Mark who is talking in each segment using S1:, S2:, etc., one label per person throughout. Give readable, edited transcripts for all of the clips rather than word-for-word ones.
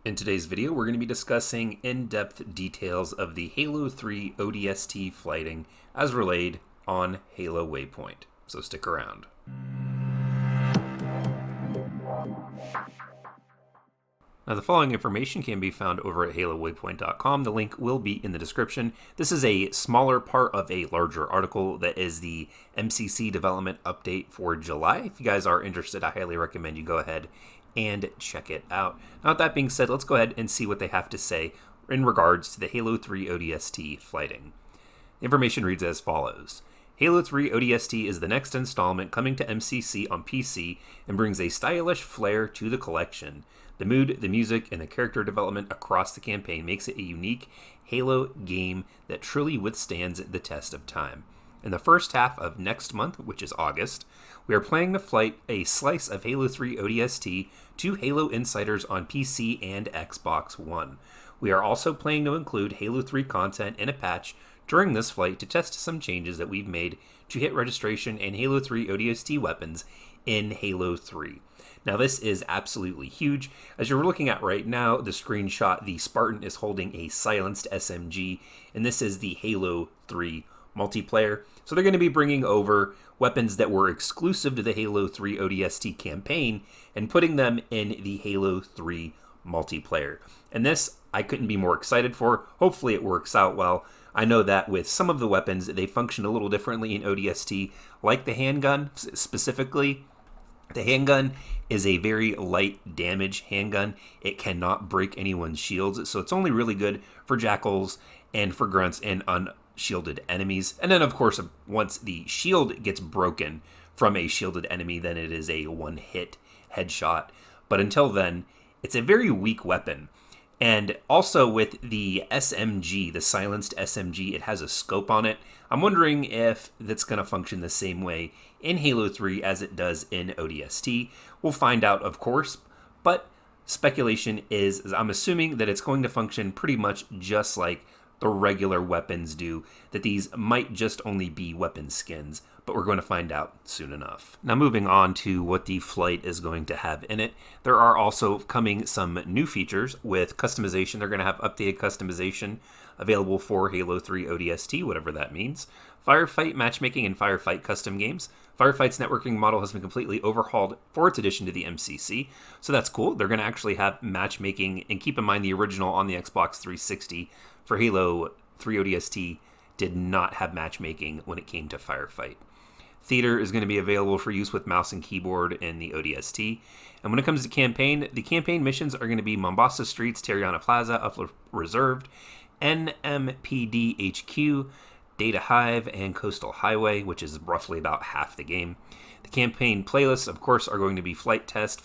S1: In today's video, we're going to be discussing in-depth details of the Halo 3 ODST flighting as relayed on Halo Waypoint, so stick around. Now, the following information can be found over at halowaypoint.com. The link will be in the description. This is a smaller part of a larger article that is the MCC development update for July. If you guys are interested, I highly recommend you go ahead and check it out. Now, with that being said, let's go ahead and see what they have to say in regards to the Halo 3 ODST flighting. The information reads as follows. Halo 3 ODST is the next installment coming to MCC on PC and brings a stylish flair to the collection. The mood, the music, and the character development across the campaign makes it a unique Halo game that truly withstands the test of time. In the first half of next month, which is August, we are planning to flight a slice of Halo 3 ODST to Halo Insiders on PC and Xbox One. We are also planning to include Halo 3 content in a patch during this flight to test some changes that we've made to hit registration and Halo 3 ODST weapons in Halo 3. Now, this is absolutely huge. As you're looking at right now, the screenshot, the Spartan is holding a silenced SMG, and this is the Halo 3 multiplayer. So they're going to be bringing over weapons that were exclusive to the Halo 3 ODST campaign and putting them in the Halo 3 multiplayer. And this, I couldn't be more excited for. Hopefully it works out well. I know that with some of the weapons, they function a little differently in ODST, like the handgun specifically. The handgun is a very light damage handgun. It cannot break anyone's shields, so it's only really good for jackals and for grunts and unshielded enemies. And then, of course, once the shield gets broken from a shielded enemy, then it is a one-hit headshot. But until then, it's a very weak weapon. And also with the SMG, the silenced SMG, it has a scope on it. I'm wondering if that's going to function the same way in Halo 3 as it does in ODST. We'll find out, of course, but speculation is I'm assuming that it's going to function pretty much just like the regular weapons do, that these might just only be weapon skins, but we're going to find out soon enough. Now, moving on to what the flight is going to have in it, there are also coming some new features with customization. They're going to have updated customization available for Halo 3 ODST, whatever that means. Firefight matchmaking and Firefight custom games. Firefight's networking model has been completely overhauled for its addition to the MCC, so that's cool. They're going to actually have matchmaking, and keep in mind the original on the Xbox 360 for Halo 3 ODST did not have matchmaking when it came to Firefight. Theater is going to be available for use with mouse and keyboard in the ODST. And when it comes to campaign, the campaign missions are going to be Mombasa Streets, Tariana Plaza, Upper Reserved, NMPD HQ, Data Hive, and Coastal Highway, which is roughly about half the game. The campaign playlists, of course, are going to be Flight Test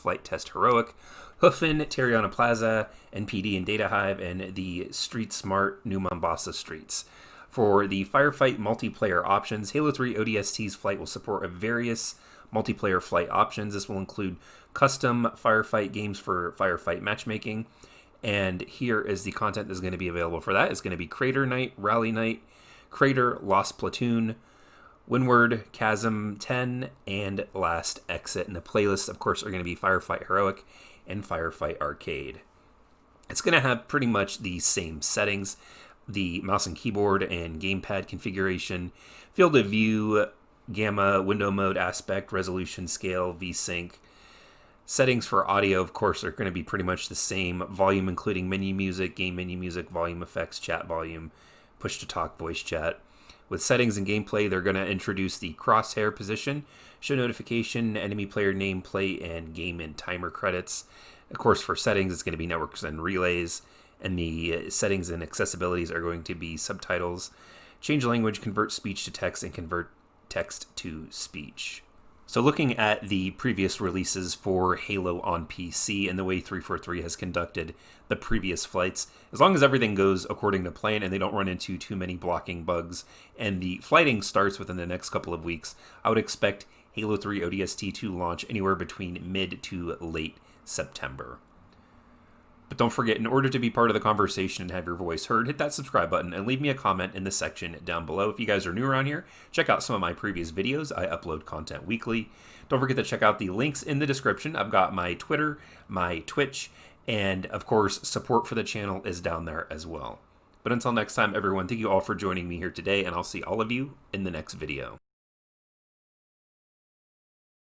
S1: Heroic, Hoofin, Tariana Plaza, NPD and Data Hive, and the Street Smart New Mombasa Streets. For the Firefight multiplayer options, Halo 3 ODST's flight will support various multiplayer flight options. This will include custom Firefight games for Firefight matchmaking. And here is the content that's going to be available for that. It's going to be Crater Night, Rally Night, Crater, Lost Platoon, Windward, Chasm 10, and Last Exit. And the playlists, of course, are going to be Firefight Heroic and Firefight Arcade. It's going to have pretty much the same settings. The mouse and keyboard and gamepad configuration, field of view, gamma, window mode, aspect, resolution, scale, VSync. Settings for audio, of course, are going to be pretty much the same. Volume, including menu music, game menu music, volume effects, chat volume, push-to-talk voice chat. With settings and gameplay, they're going to introduce the crosshair position, show notification, enemy player nameplate, and game and timer credits. Of course, for settings, it's going to be networks and relays. And the settings and accessibilities are going to be subtitles, change language, convert speech to text, and convert text to speech. So looking at the previous releases for Halo on PC and the way 343 has conducted the previous flights, as long as everything goes according to plan and they don't run into too many blocking bugs and the flighting starts within the next couple of weeks, I would expect Halo 3 ODST to launch anywhere between mid to late September. But don't forget, in order to be part of the conversation and have your voice heard, hit that subscribe button and leave me a comment in the section down below. If you guys are new around here, check out some of my previous videos. I upload content weekly. Don't forget to check out the links in the description. I've got my Twitter, my Twitch, And of course, support for the channel is down there as well. But until next time, everyone, thank you all for joining me here today, and I'll see all of you in the next video.